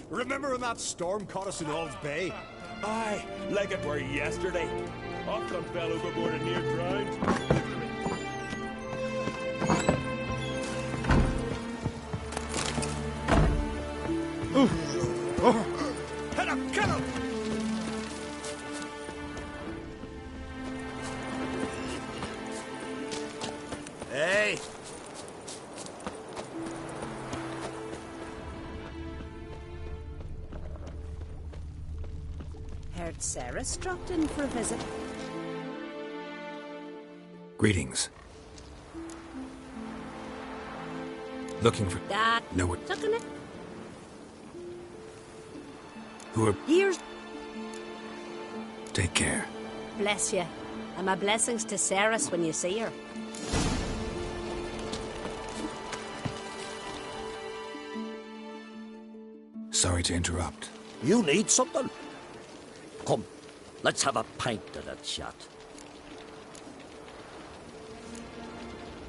Remember when that storm caught us in Ald's Bay? Aye, like it were yesterday. Often fell overboard and near drowned. Hit him! Kill him! Hey! Heard Sarah's dropped in for a visit. Greetings. Looking for... Dad. No one... Looking at... Who are... Here's... Take care. Bless you. And my blessings to Sarah's when you see her. Sorry to interrupt. You need something? Come, let's have a pint of that shot.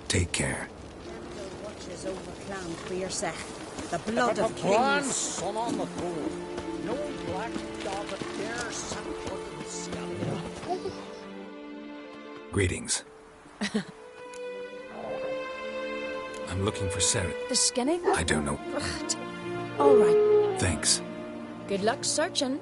Take care. The watch is over Clown Queersa. The blood of Grand kings. son on the throne. No black dog that dares set foot in Scandinavia. Greetings. I'm looking for Sarah. The skinny? I don't know. All right. Thanks. Good luck searching.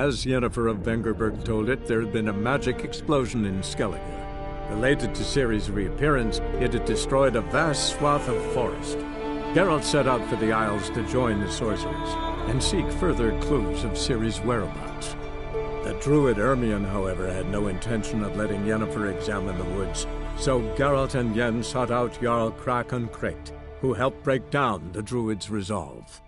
As Yennefer of Vengerberg told it, there had been a magic explosion in Skellige. Related to Ciri's reappearance, it had destroyed a vast swath of forest. Geralt set out for the Isles to join the sorcerers and seek further clues of Ciri's whereabouts. The druid Ermion, however, had no intention of letting Yennefer examine the woods, so Geralt and Yen sought out Jarl Krakon Kricht, who helped break down the druid's resolve.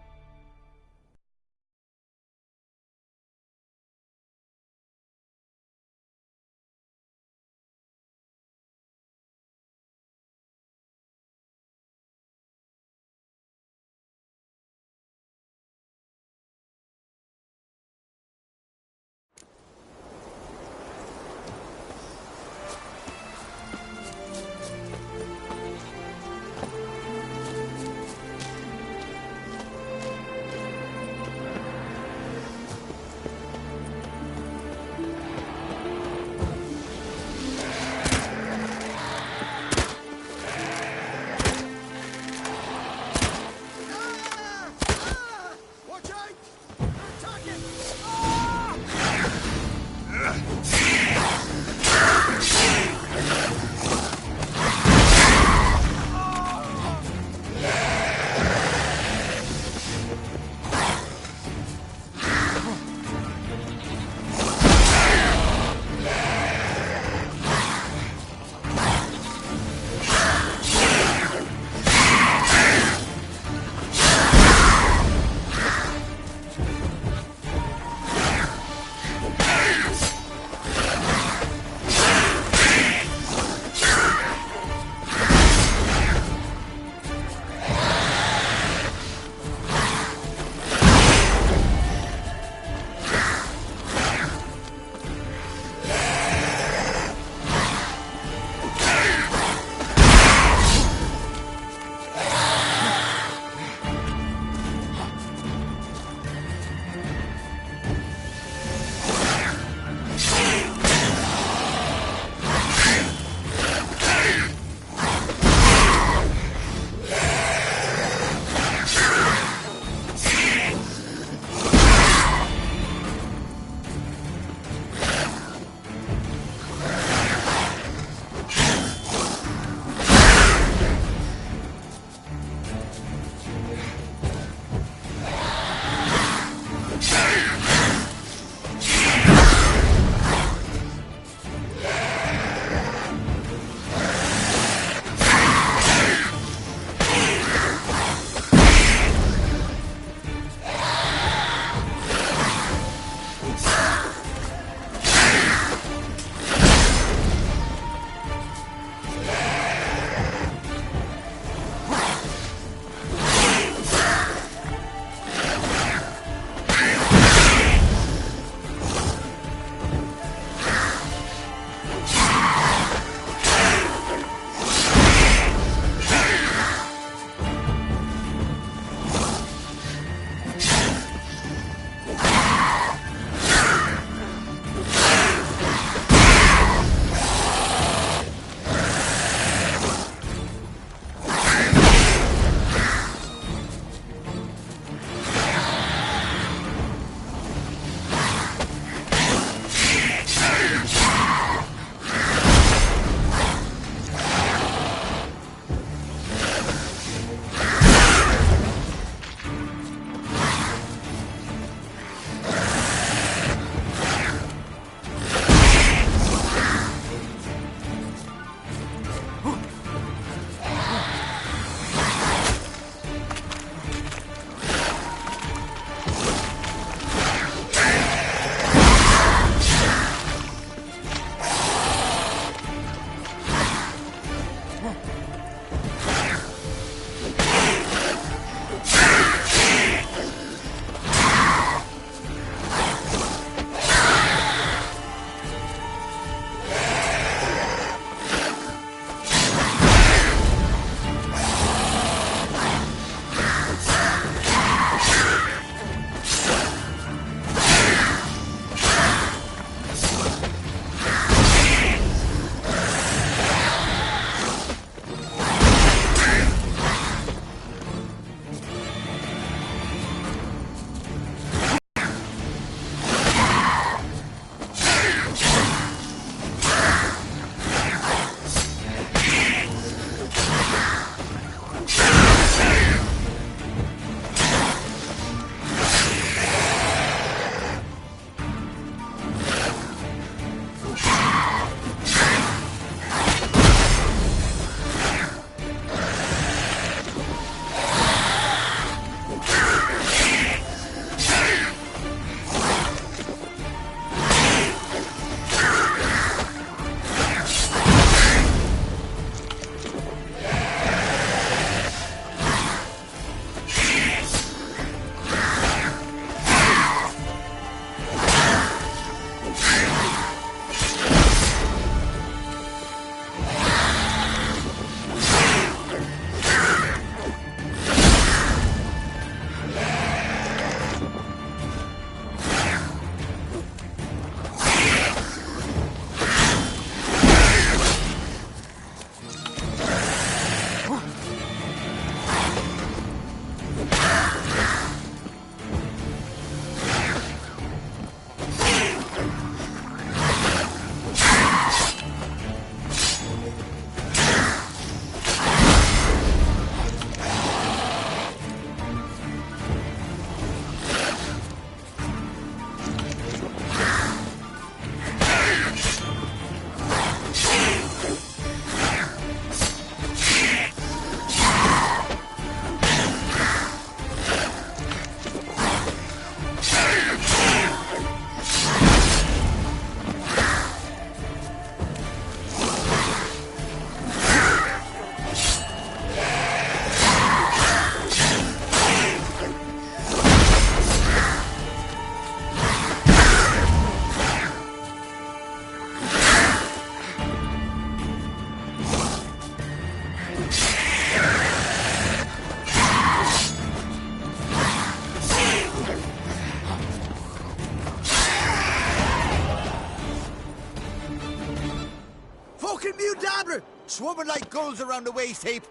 Gabber! Swimming like gulls around the waist heap.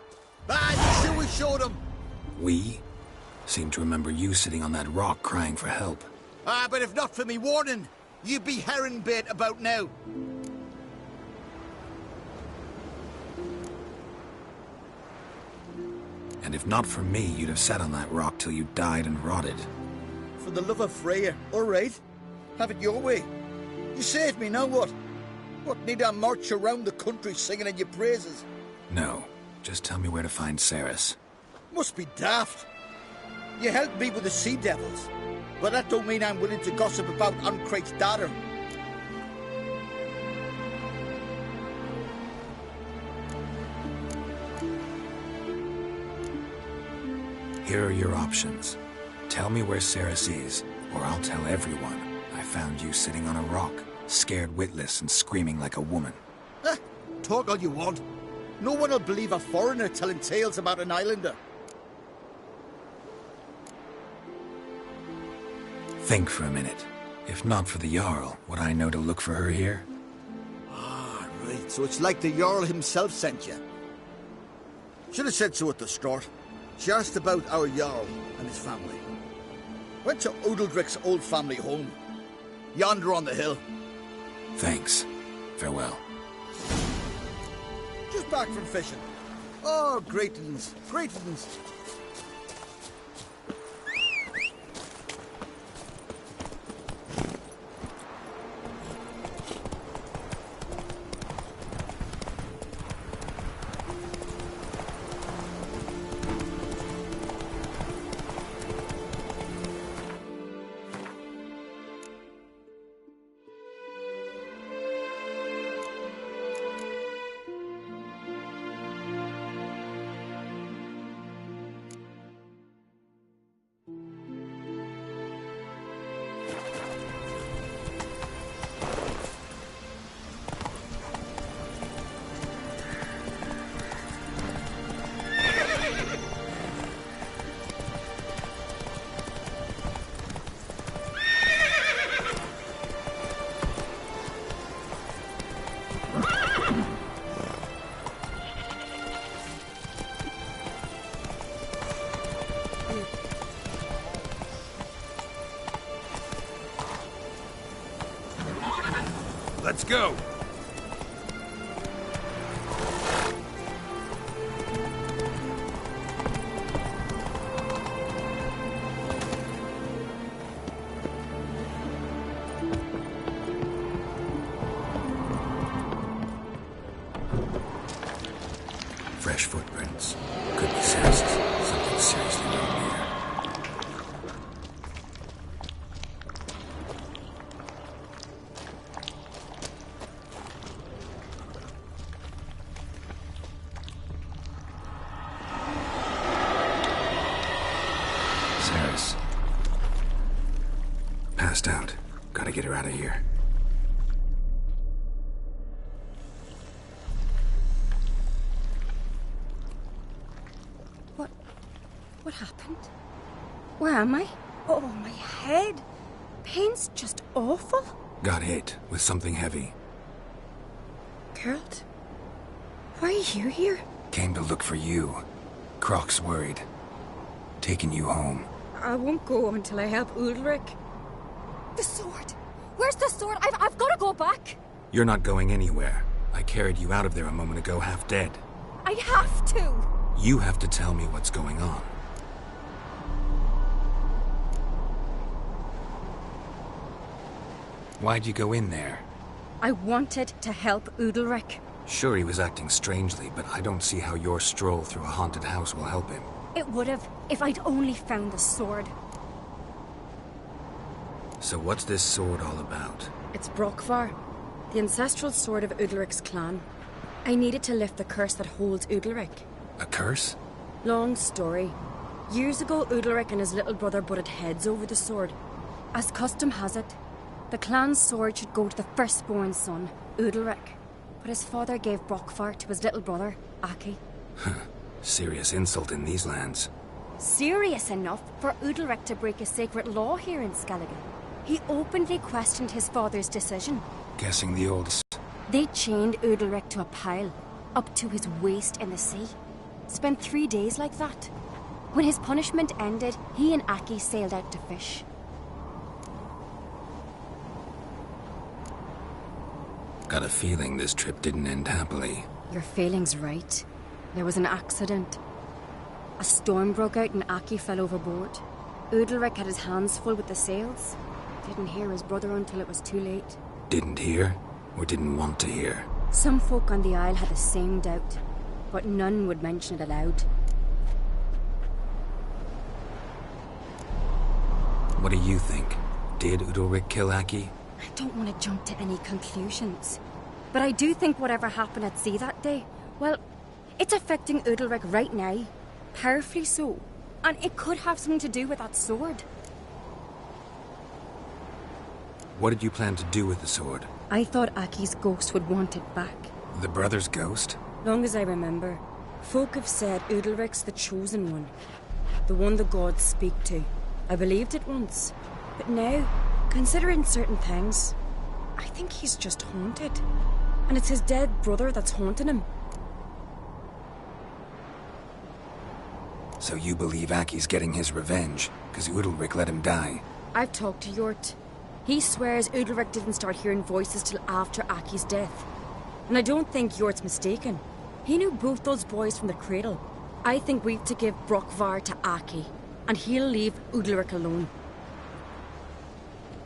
Ah, you sure we showed him. We? Seem to remember you sitting on that rock crying for help. Ah, but if not for me warning, you'd be herring bait about now. And if not for me, you'd have sat on that rock till you died and rotted. For the love of Freya, all right. Have it your way. You saved me, now what? What, need I march around the country singing in your praises? No, just tell me where to find Ceres. Must be daft. You helped me with the Sea Devils, but that don't mean I'm willing to gossip about Uncrate's daughter. Here are your options. Tell me where Ceres is, or I'll tell everyone I found you sitting on a rock, scared witless and screaming like a woman. Talk all you want. No one will believe a foreigner telling tales about an islander. Think for a minute. If not for the Jarl, would I know to look for her here? Ah, right. So it's like the Jarl himself sent you. Should have said so at the start. She asked about our Jarl and his family. Went to Udaldric's old family home. Yonder on the hill. Thanks. Farewell. Just back from fishing. Oh, greatings, greatings. Let's go! Fresh footprints. Could be Ceres. Something seriously wrong here. Ceres. Passed out. Gotta get her out of here. What happened? Where am I? Oh, my head. Pain's just awful. Got hit with something heavy. Geralt? Why are you here? Came to look for you. Croc's worried. Taking you home. I won't go until I help Udalric. The sword! Where's the sword? I've got to go back! You're not going anywhere. I carried you out of there a moment ago, half dead. I have to! You have to tell me what's going on. Why'd you go in there? I wanted to help Udalric. Sure, he was acting strangely, but I don't see how your stroll through a haunted house will help him. It would have, if I'd only found the sword. So what's this sword all about? It's Brokvar, the ancestral sword of Udalric's clan. I needed to lift the curse that holds Udalric. A curse? Long story. Years ago, Udalric and his little brother butted heads over the sword. As custom has it, the clan's sword should go to the firstborn son, Udalric. But his father gave Brokvar to his little brother, Aki. Serious insult in these lands. Serious enough for Udalric to break a sacred law here in Skellige. He openly questioned his father's decision. Guessing the oldest. They chained Udalric to a pile, up to his waist in the sea. Spent 3 days like that. When his punishment ended, he and Aki sailed out to fish. Got a feeling this trip didn't end happily. Your feeling's right. There was an accident. A storm broke out and Aki fell overboard. Udalric had his hands full with the sails. Didn't hear his brother until it was too late. Didn't hear, or didn't want to hear? Some folk on the Isle had the same doubt, but none would mention it aloud. What do you think? Did Udalric kill Aki? I don't want to jump to any conclusions. But I do think whatever happened at sea that day, well, it's affecting Udalric right now. Powerfully so. And it could have something to do with that sword. What did you plan to do with the sword? I thought Aki's ghost would want it back. The brother's ghost? Long as I remember, folk have said Udalric's the chosen one. The one the gods speak to. I believed it once. But now, considering certain things, I think he's just haunted. And it's his dead brother that's haunting him. So you believe Aki's getting his revenge, because Udalric let him die? I've talked to Yort. He swears Udalric didn't start hearing voices till after Aki's death. And I don't think Yort's mistaken. He knew both those boys from the cradle. I think we've to give Brokvar to Aki, and he'll leave Udalric alone.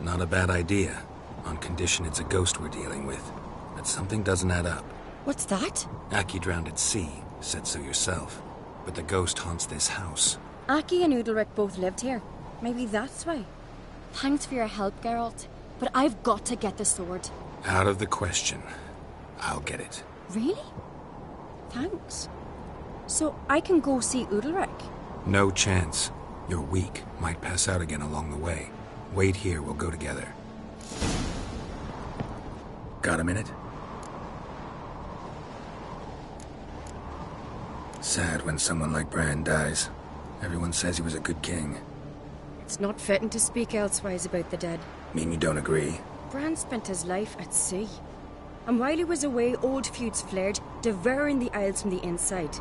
Not a bad idea, on condition it's a ghost we're dealing with. But something doesn't add up. What's that? Aki drowned at sea, said so yourself. But the ghost haunts this house. Aki and Udalric both lived here. Maybe that's why. Thanks for your help, Geralt. But I've got to get the sword. Out of the question. I'll get it. Really? Thanks. So I can go see Udalric? No chance. You're weak. Might pass out again along the way. Wait here, we'll go together. Got a minute? Sad when someone like Bran dies. Everyone says he was a good king. It's not fitting to speak elsewise about the dead. Mean you don't agree? Bran spent his life at sea. And while he was away, old feuds flared, devouring the Isles from the inside.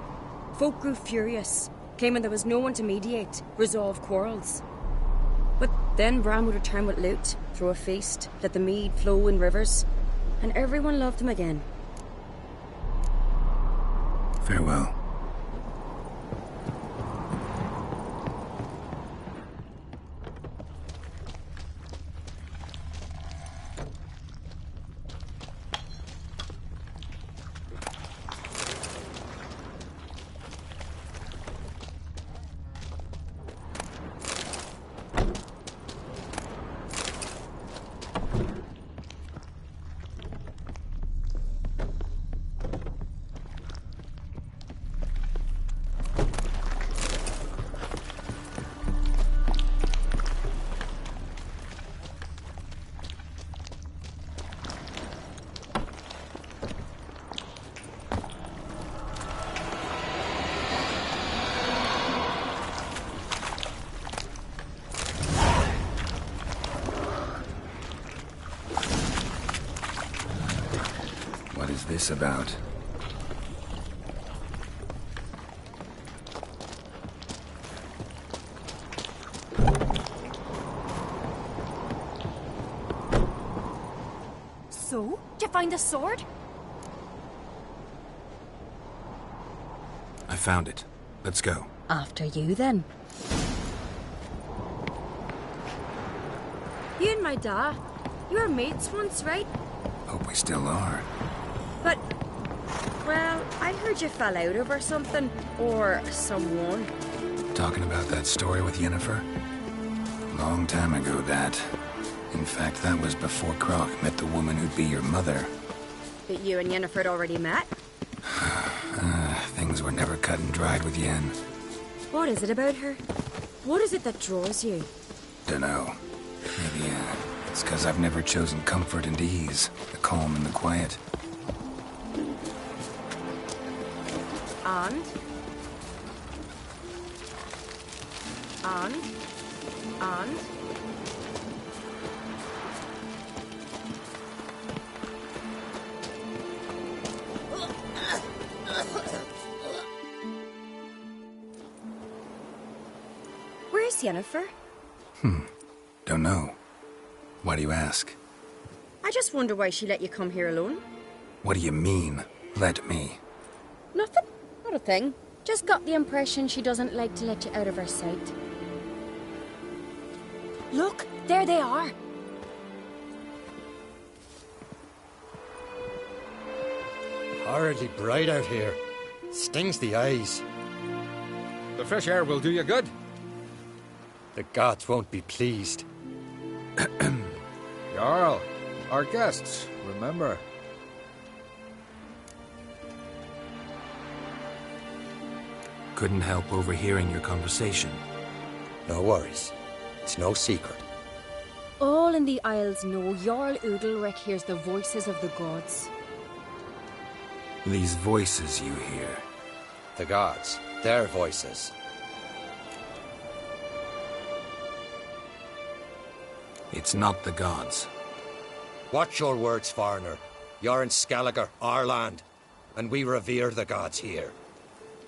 Folk grew furious, claiming there was no one to mediate, resolve quarrels. But then Bran would return with loot, throw a feast, let the mead flow in rivers, and everyone loved him again. Farewell. What is this about? So? Did you find the sword? I found it. Let's go. After you, then. You and my dad, you were mates once, right? Hope we still are. But, well, I heard you fell out over something, or someone. Talking about that story with Yennefer? Long time ago, that. In fact, that was before Croc met the woman who'd be your mother. That you and Yennefer had already met? Things were never cut and dried with Yen. What is it about her? What is it that draws you? Dunno. Maybe, it's 'cause I've never chosen comfort and ease, the calm and the quiet. And? Where's Yennefer? Don't know. Why do you ask? I just wonder why she let you come here alone. What do you mean, let me? Nothing. Not a thing. Just got the impression she doesn't like to let you out of her sight. Look, there they are. Horridly bright out here. Stings the eyes. The fresh air will do you good. The gods won't be pleased. Jarl, our guests, remember. Couldn't help overhearing your conversation. No worries. It's no secret. All in the Isles know Jarl Udalric hears the voices of the gods. These voices you hear. The gods. Their voices. It's not the gods. Watch your words, foreigner. You're in Skellige, our land, and we revere the gods here.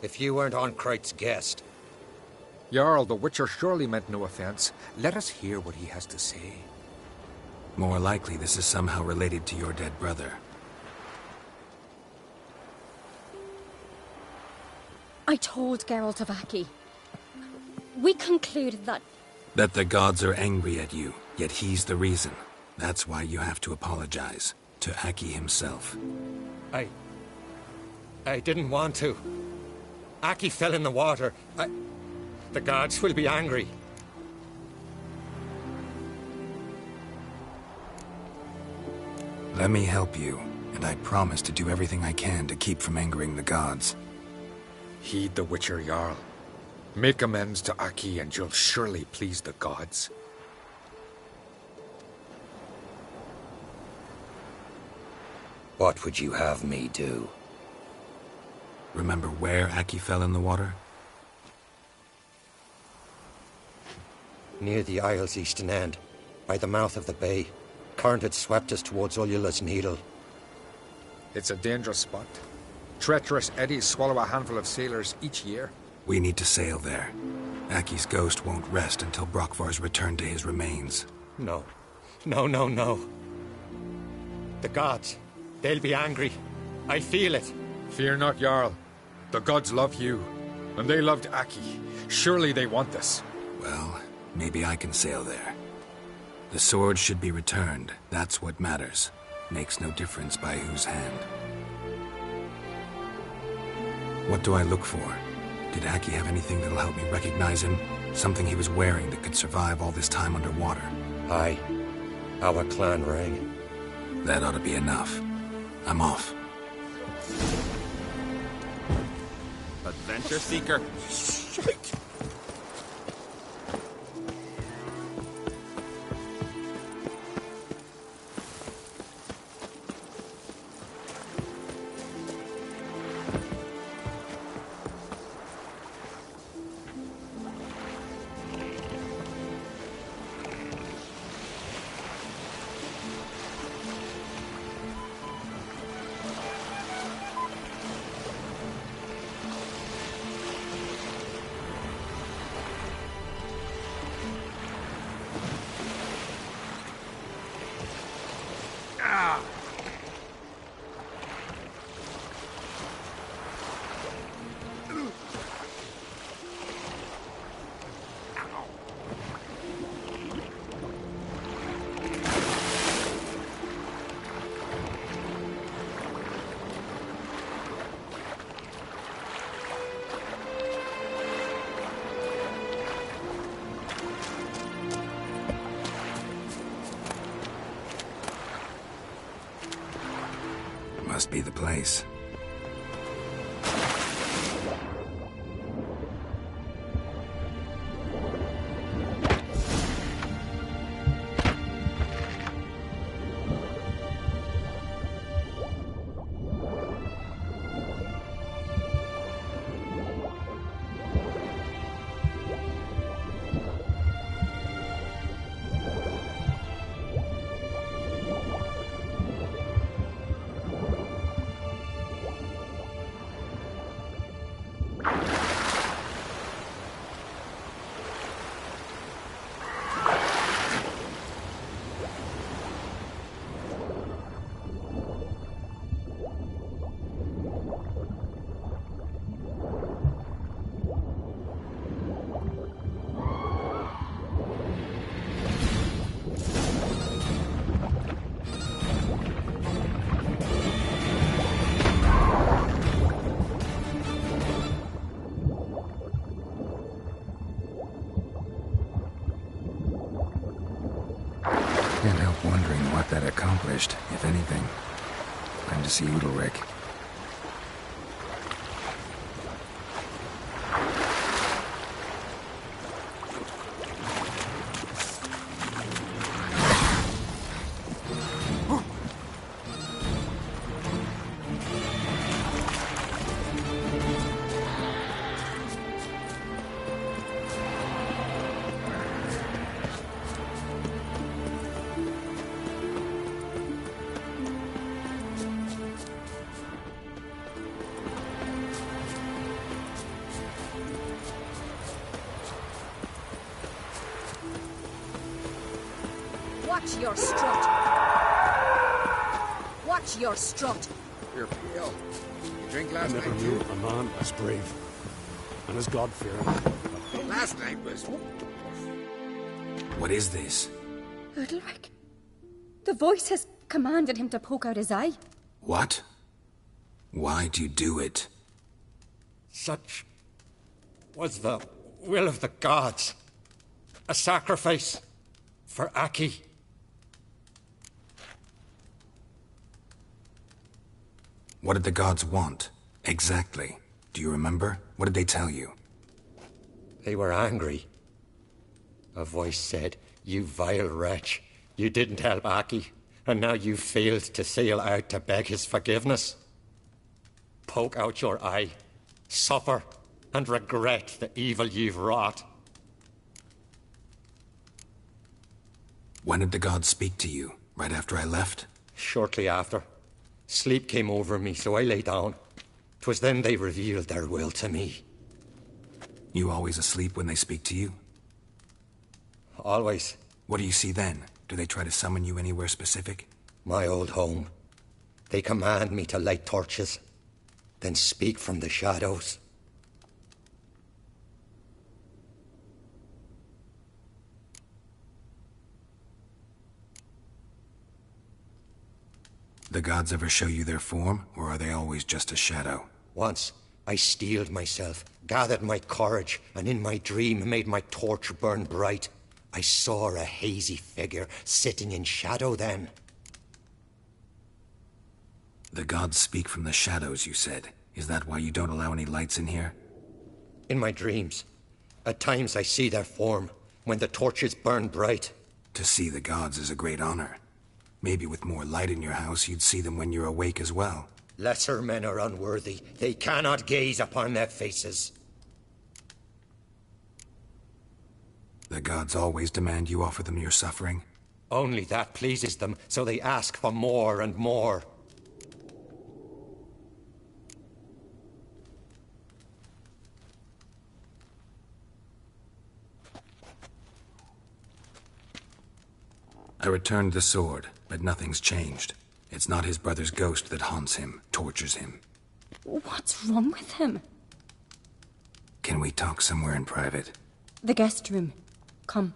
If you weren't Onkreit's guest... Jarl, the Witcher surely meant no offense. Let us hear what he has to say. More likely this is somehow related to your dead brother. I told Geralt of Aki. We concluded that... That the gods are angry at you, yet he's the reason. That's why you have to apologize. To Aki himself. I didn't want to. Aki fell in the water. The gods will be angry. Let me help you, and I promise to do everything I can to keep from angering the gods. Heed the Witcher, Jarl. Make amends to Aki and you'll surely please the gods. What would you have me do? Remember where Aki fell in the water? Near the Isle's eastern end, by the mouth of the bay. Current had swept us towards Ullula's Needle. It's a dangerous spot. Treacherous eddies swallow a handful of sailors each year. We need to sail there. Aki's ghost won't rest until Brokvar's returned to his remains. No. No. The gods, they'll be angry. I feel it. Fear not, Jarl. The gods love you, and they loved Aki. Surely they want this. Well, maybe I can sail there. The sword should be returned. That's what matters. Makes no difference by whose hand. What do I look for? Did Aki have anything that'll help me recognize him? Something he was wearing that could survive all this time underwater? Aye. Our clan ring. That ought to be enough. I'm off. Adventure seeker. Shite! Must be the place. finished, if anything. Time to see Udalryk. Watch your strut. Watch your strut. You're pale. You drink I last never night, knew too? a man as brave and as God-fearing. Last night was... What is this? Udalryk. The voice has commanded him to poke out his eye. What? Why do you do it? Such was the will of the gods. A sacrifice for Aki. What did the gods want? Exactly. Do you remember? What did they tell you? They were angry. A voice said, "You vile wretch, you didn't help Aki, and now you failed to sail out to beg his forgiveness. Poke out your eye, suffer, and regret the evil you've wrought." When did the gods speak to you? Right after I left? Shortly after. Sleep came over me, so I lay down. 'Twas then they revealed their will to me. You always asleep when they speak to you? Always. What do you see then? Do they try to summon you anywhere specific? My old home. They command me to light torches, then speak from the shadows. The gods ever show you their form, or are they always just a shadow? Once, I steeled myself, gathered my courage, and in my dream made my torch burn bright. I saw a hazy figure sitting in shadow then. The gods speak from the shadows, you said. Is that why you don't allow any lights in here? In my dreams. At times I see their form, when the torches burn bright. To see the gods is a great honor. Maybe with more light in your house, you'd see them when you're awake as well. Lesser men are unworthy. They cannot gaze upon their faces. The gods always demand you offer them your suffering? Only that pleases them, so they ask for more and more. I returned the sword, but nothing's changed. It's not his brother's ghost that haunts him, tortures him. What's wrong with him? Can we talk somewhere in private? The guest room. Come.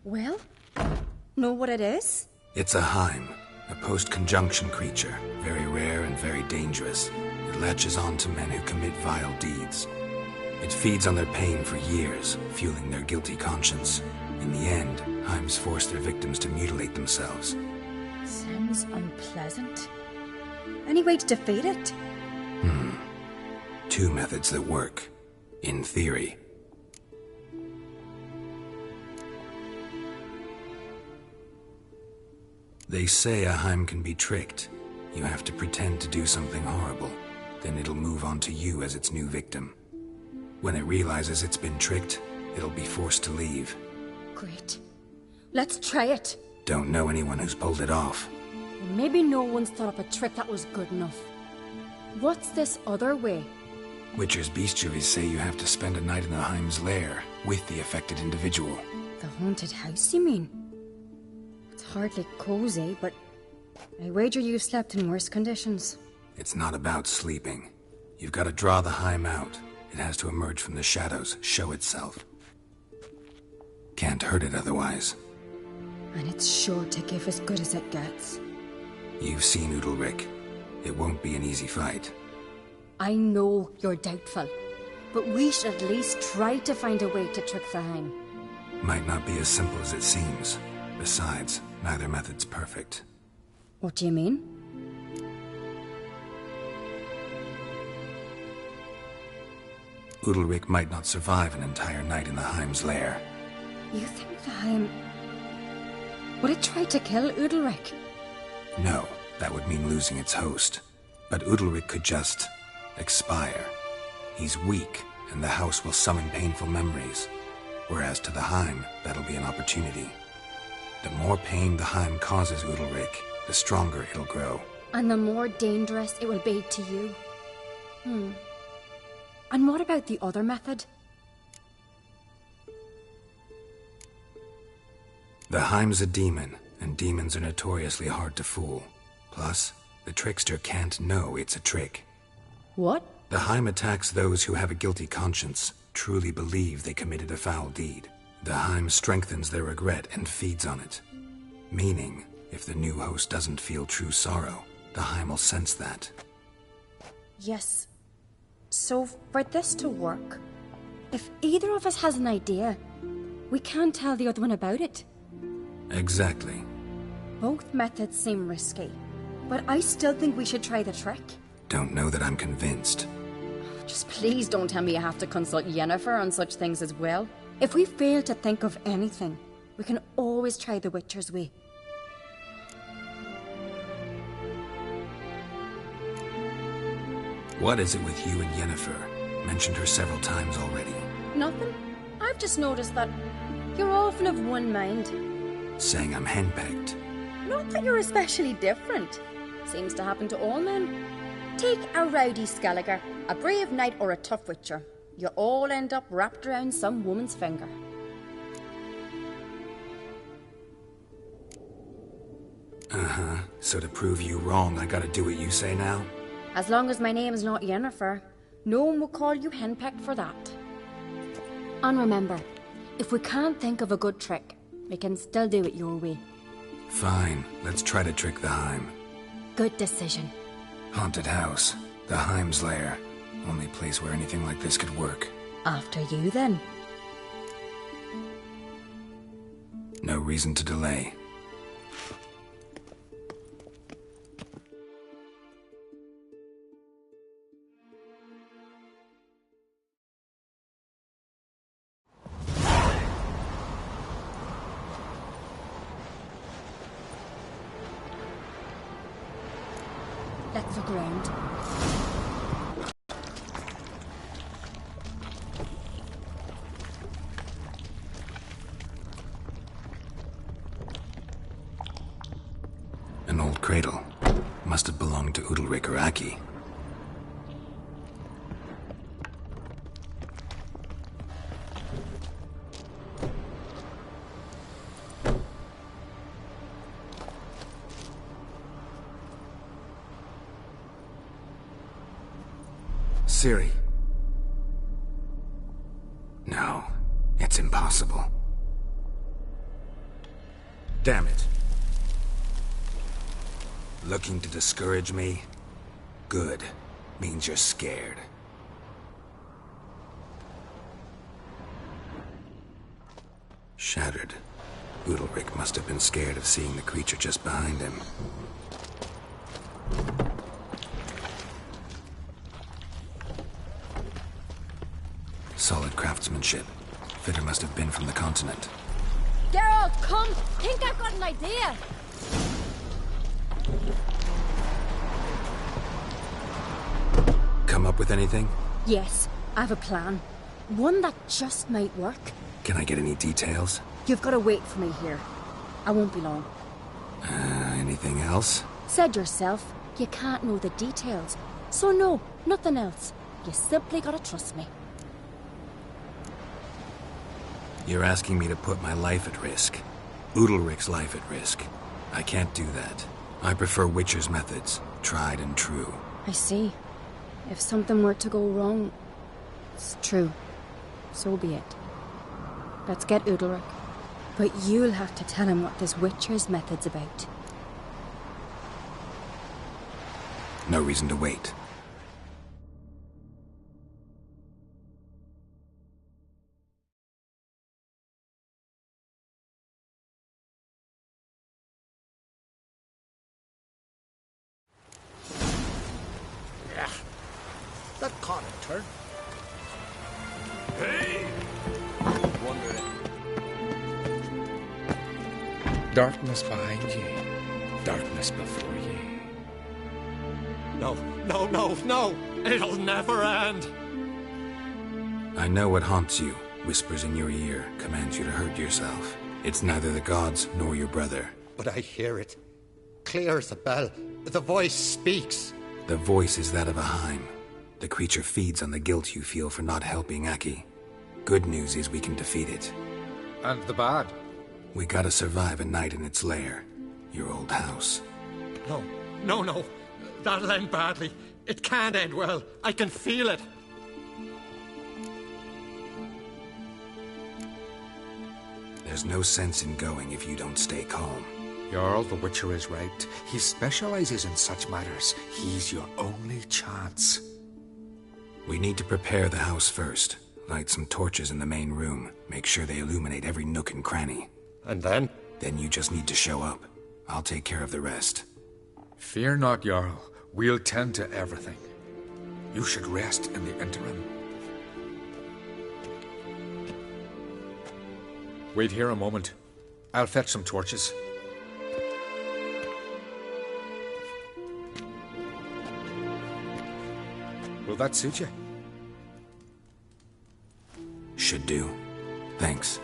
Well, know what it is? It's a Heim, a post-conjunction creature, very rare and very dangerous. It latches on to men who commit vile deeds. It feeds on their pain for years, fueling their guilty conscience. In the end, Heims force their victims to mutilate themselves. Sounds unpleasant. Any way to defeat it? Two methods that work. In theory. They say a Heim can be tricked. You have to pretend to do something horrible. Then it'll move on to you as its new victim. When it realizes it's been tricked, it'll be forced to leave. Great. Let's try it. Don't know anyone who's pulled it off. Maybe no one's thought up a trick that was good enough. What's this other way? Witcher's bestiaries say you have to spend a night in the Heim's lair with the affected individual. The haunted house, you mean? It's hardly cozy, but I wager you've slept in worse conditions. It's not about sleeping. You've got to draw the Heim out. It has to emerge from the shadows, show itself. Can't hurt it otherwise. And it's sure to give as good as it gets. You've seen Udalryk. It won't be an easy fight. I know you're doubtful, but we should at least try to find a way to trick the Heim. Might not be as simple as it seems. Besides, neither method's perfect. What do you mean? Udalryk might not survive an entire night in the Heim's lair. You think the Heim... would it try to kill Udalryk? No, that would mean losing its host. But Udalryk could just... expire. He's weak, and the house will summon painful memories. Whereas to the Heim, that'll be an opportunity. The more pain the Heim causes Udalryk, the stronger it'll grow. And the more dangerous it will be to you. And what about the other method? The Heim's a demon, and demons are notoriously hard to fool. Plus, the trickster can't know it's a trick. What? The Heim attacks those who have a guilty conscience, truly believe they committed a foul deed. The Heim strengthens their regret and feeds on it. Meaning, if the new host doesn't feel true sorrow, the Heim will sense that. Yes. So, for this to work, if either of us has an idea, we can't tell the other one about it. Exactly. Both methods seem risky, but I still think we should try the trick. Don't know that I'm convinced. Just please don't tell me you have to consult Yennefer on such things as well. If we fail to think of anything, we can always try the Witcher's way. What is it with you and Yennefer? Mentioned her several times already. Nothing. I've just noticed that you're often of one mind. Saying I'm henpecked. Not that you're especially different. Seems to happen to all men. Take a rowdy Skelliger, a brave knight or a tough witcher. You all end up wrapped around some woman's finger. Uh-huh. So to prove you wrong, I gotta do what you say now? As long as my name is not Yennefer, no one will call you henpecked for that. And remember, if we can't think of a good trick, we can still do it your way. Fine, let's try to trick the Heim. Good decision. Haunted house, the Heim's lair. Only place where anything like this could work. After you, then. No reason to delay. Let's look around. An old cradle. Must have belonged to Udalryk or Aki. Ciri. No, it's impossible. Damn it. Looking to discourage me? Good. Means you're scared. Shattered. Udalryk must have been scared of seeing the creature just behind him. Solid craftsmanship. Fitter must have been from the continent. Geralt, come! Think I've got an idea! Come up with anything? Yes, I have a plan. One that just might work. Can I get any details? You've got to wait for me here. I won't be long. Anything else? Said yourself, you can't know the details. So no, nothing else. You simply gotta trust me. You're asking me to put my life at risk. Udalryk's life at risk. I can't do that. I prefer Witcher's methods, tried and true. I see. If something were to go wrong, it's true. So be it. Let's get Udalryk. But you'll have to tell him what this Witcher's method's about. No reason to wait. turn. Hey! Wondering. Darkness behind ye, darkness before ye. No, no, no, no! It'll never end! I know what haunts you, whispers in your ear, commands you to hurt yourself. It's neither the gods nor your brother. But I hear it. Clear as a bell. The voice speaks. The voice is that of a Heim. The creature feeds on the guilt you feel for not helping Aki. Good news is we can defeat it. And the bad? We gotta survive a night in its lair. Your old house. No, no, no. That'll end badly. It can't end well. I can feel it. There's no sense in going if you don't stay calm. Jarl, the Witcher is right. He specializes in such matters. He's your only chance. We need to prepare the house first. Light some torches in the main room. Make sure they illuminate every nook and cranny. And then? Then you just need to show up. I'll take care of the rest. Fear not, Jarl. We'll tend to everything. You should rest in the interim. Wait here a moment. I'll fetch some torches. Will that suit you? Should do. Thanks.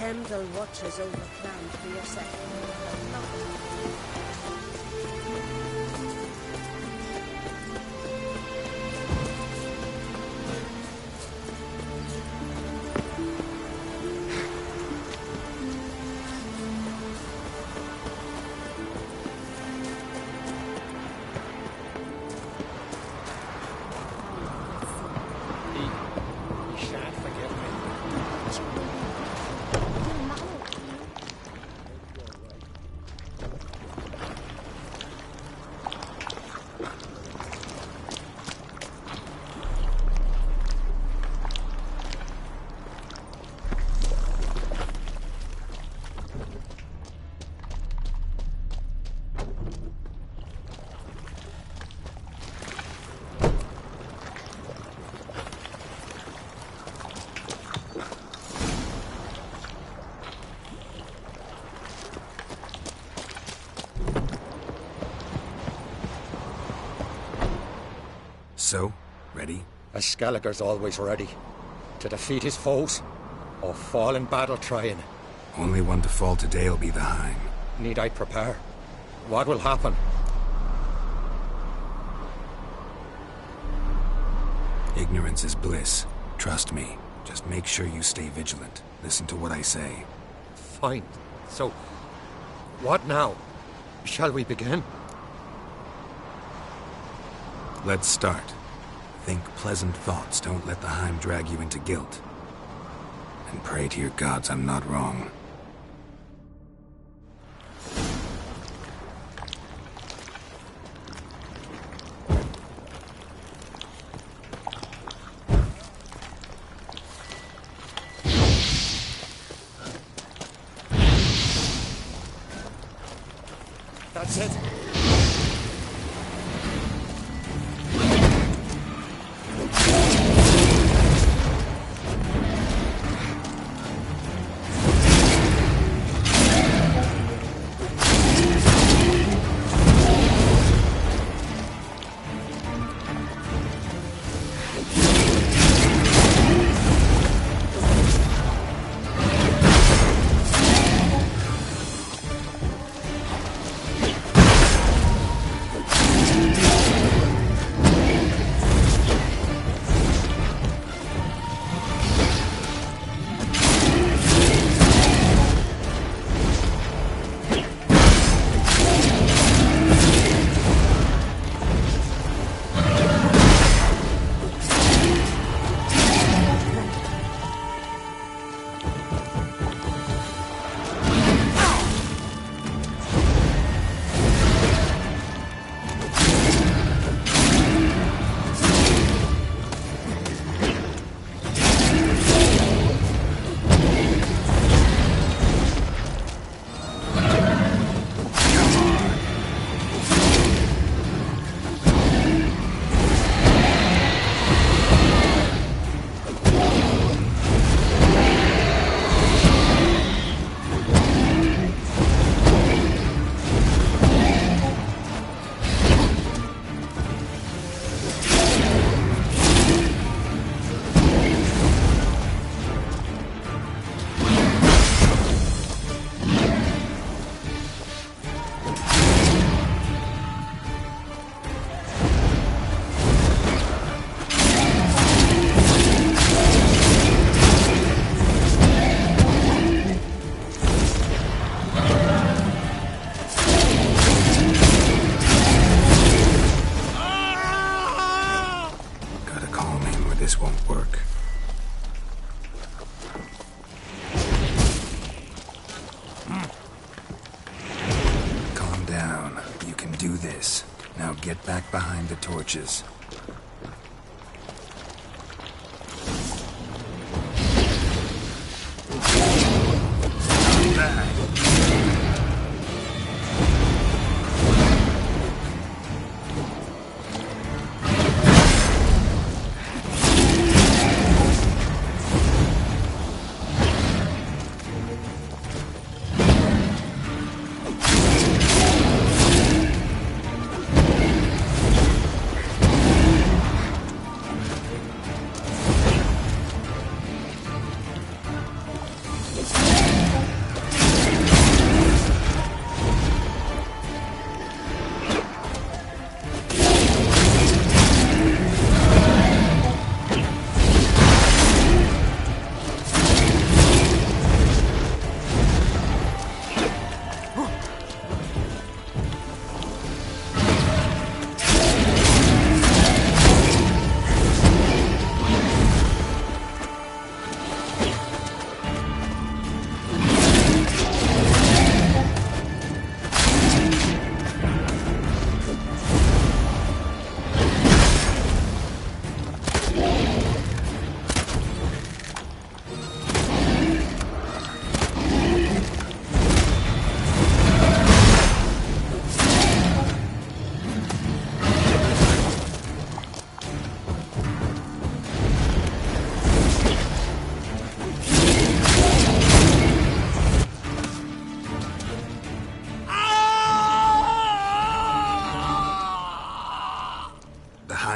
Hemdall watches over Clan for your second. He shan't forgive me. So, ready? A Skellige's always ready. To defeat his foes, or fall in battle trying. Only one to fall today'll be the Heim. Need I prepare? What will happen? Ignorance is bliss. Trust me. Just make sure you stay vigilant. Listen to what I say. Fine. So, what now? Shall we begin? Let's start. Think pleasant thoughts. Don't let the Heim drag you into guilt. And pray to your gods I'm not wrong. That's it. get back behind the torches.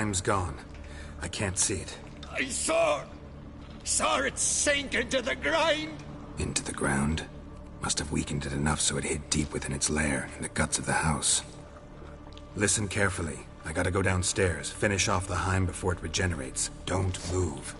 Heim's gone. I can't see it. I saw it sink into the ground. Into the ground? Must have weakened it enough so it hid deep within its lair, in the guts of the house. Listen carefully. I gotta go downstairs, finish off the Heim before it regenerates. Don't move.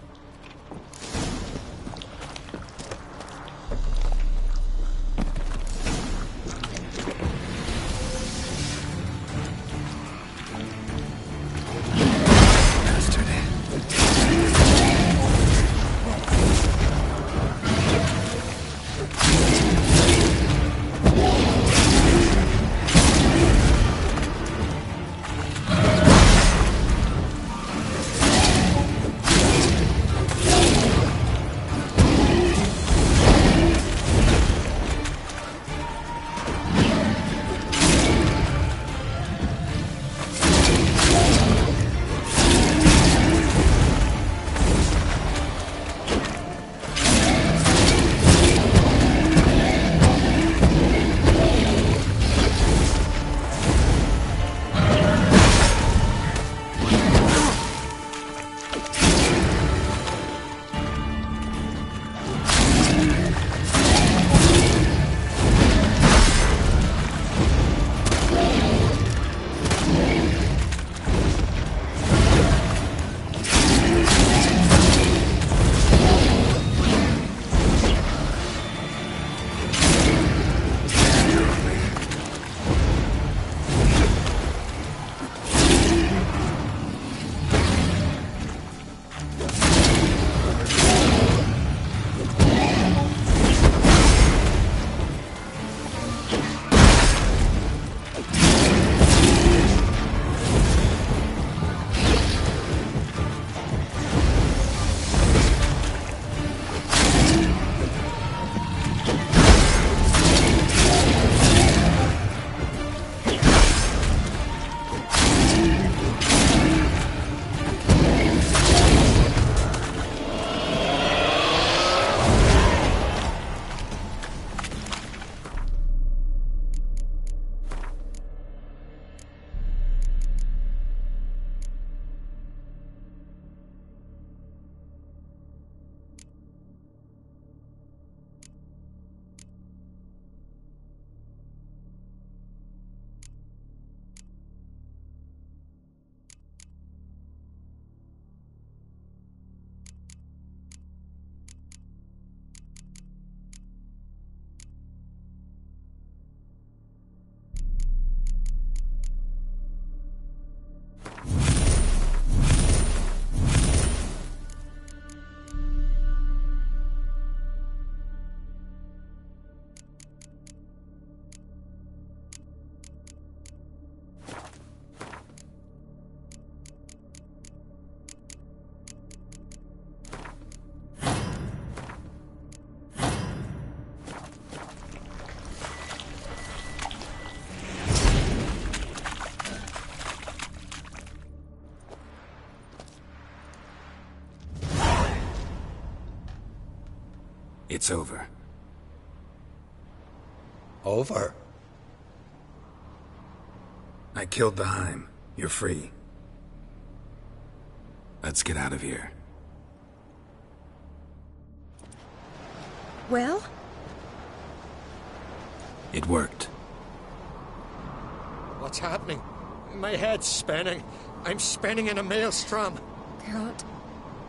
It's over. Over? I killed the Heim. You're free. Let's get out of here. Well? It worked. What's happening? My head's spinning. I'm spinning in a maelstrom. Geralt,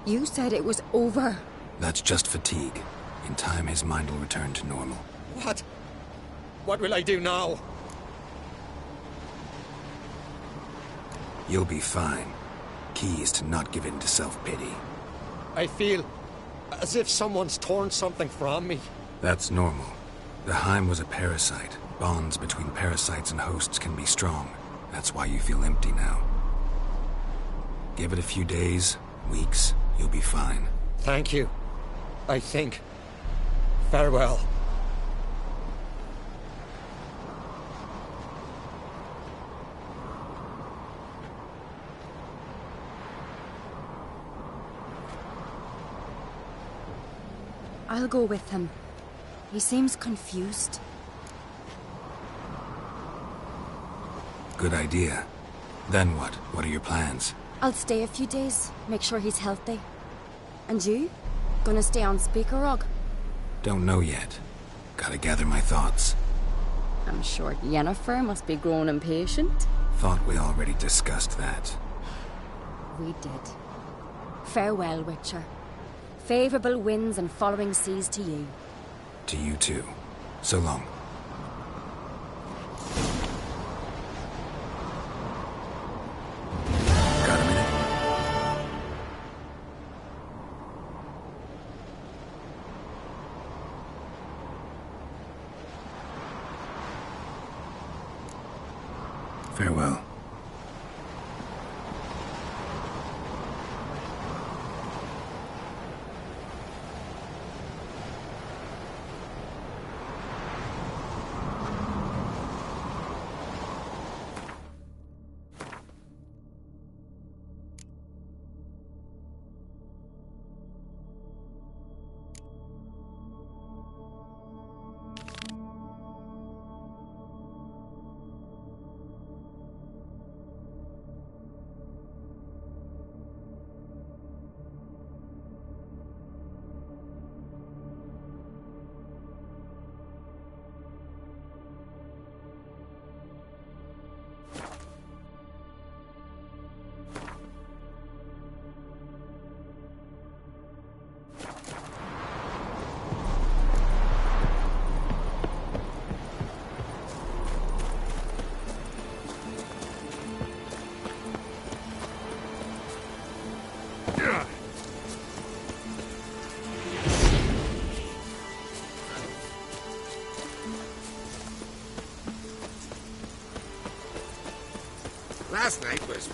you said it was over. That's just fatigue. In time, his mind will return to normal. What? What will I do now? You'll be fine. Key is to not give in to self-pity. I feel as if someone's torn something from me. That's normal. The Heim was a parasite. Bonds between parasites and hosts can be strong. That's why you feel empty now. Give it a few days, weeks, you'll be fine. Thank you. I think. Farewell. I'll go with him. He seems confused. Good idea. Then what? What are your plans? I'll stay a few days, make sure he's healthy. And you? Gonna stay on Speaker Rog? Don't know yet. Gotta gather my thoughts. I'm sure Yennefer must be growing impatient. Thought we already discussed that. We did. Farewell, Witcher. Favorable winds and following seas to you. To you too. So long. Got a minute? Farewell. Last night was...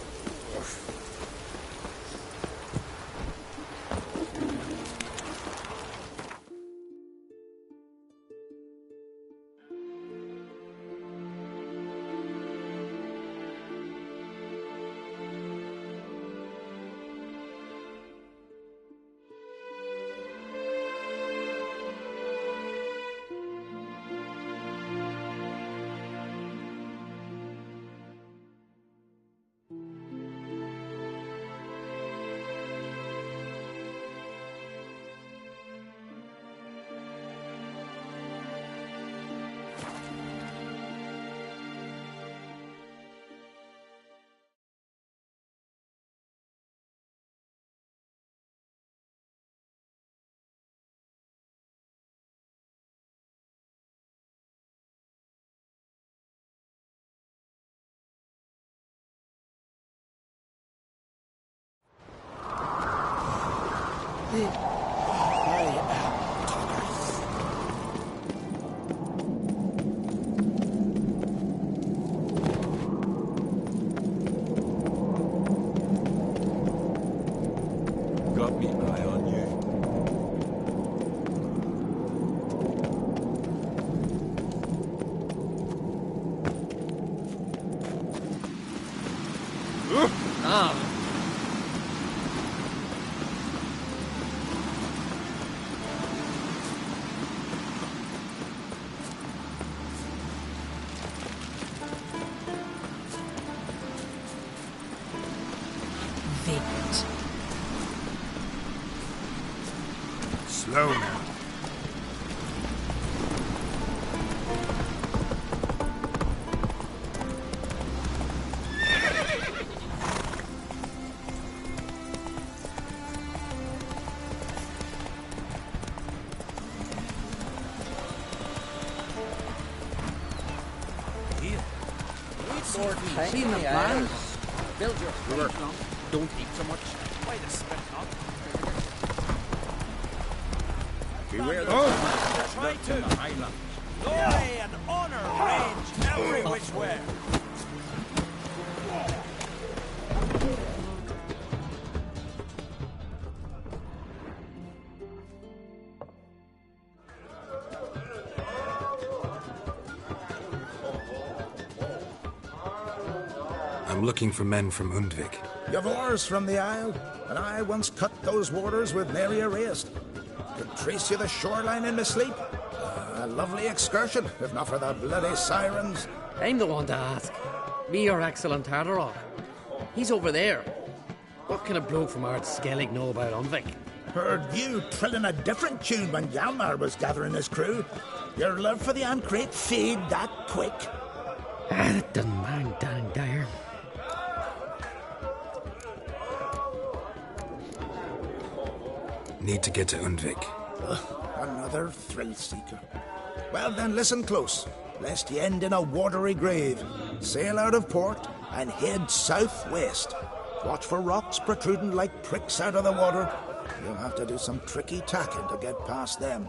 Slow now. More time in the plan. Build your fleet, no? Don't eat so much. Why the spit up? Beware the Try to. Glory and honor range every which way. I'm looking for men from Undvik. You've oars from the Isle, and I once cut those waters with nary a raist. Could trace you the shoreline in my sleep. A lovely excursion, if not for the bloody sirens. I'm the one to ask. Me or excellent Tardarok. He's over there. What can a bloke from Ard Skellig know about Undvik? Heard you trilling a different tune when Hjalmar was gathering his crew. Your love for the Ancrate fade that quick. That doesn't mind dang dire. Need to get to Undvik. Another thrill seeker. Well then, listen close, lest you end in a watery grave. Sail out of port and head southwest. Watch for rocks protruding like pricks out of the water. You'll have to do some tricky tacking to get past them.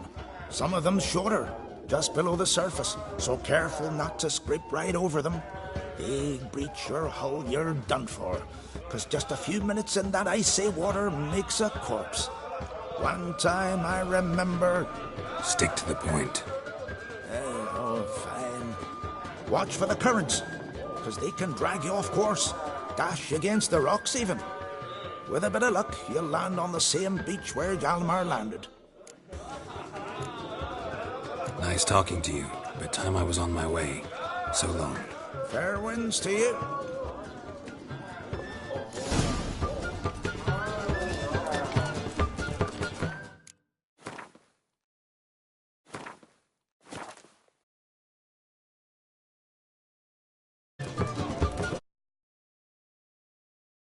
Some of them shorter, just below the surface, so careful not to scrape right over them. They breach your hull, you're done for, 'cause just a few minutes in that icy water makes a corpse. One time I remember... Stick to the point. Oh, fine. Watch for the currents, 'cause they can drag you off course, dash against the rocks even. With a bit of luck, you'll land on the same beach where Hjalmar landed. Nice talking to you, but time I was on my way. So long. Fair winds to you.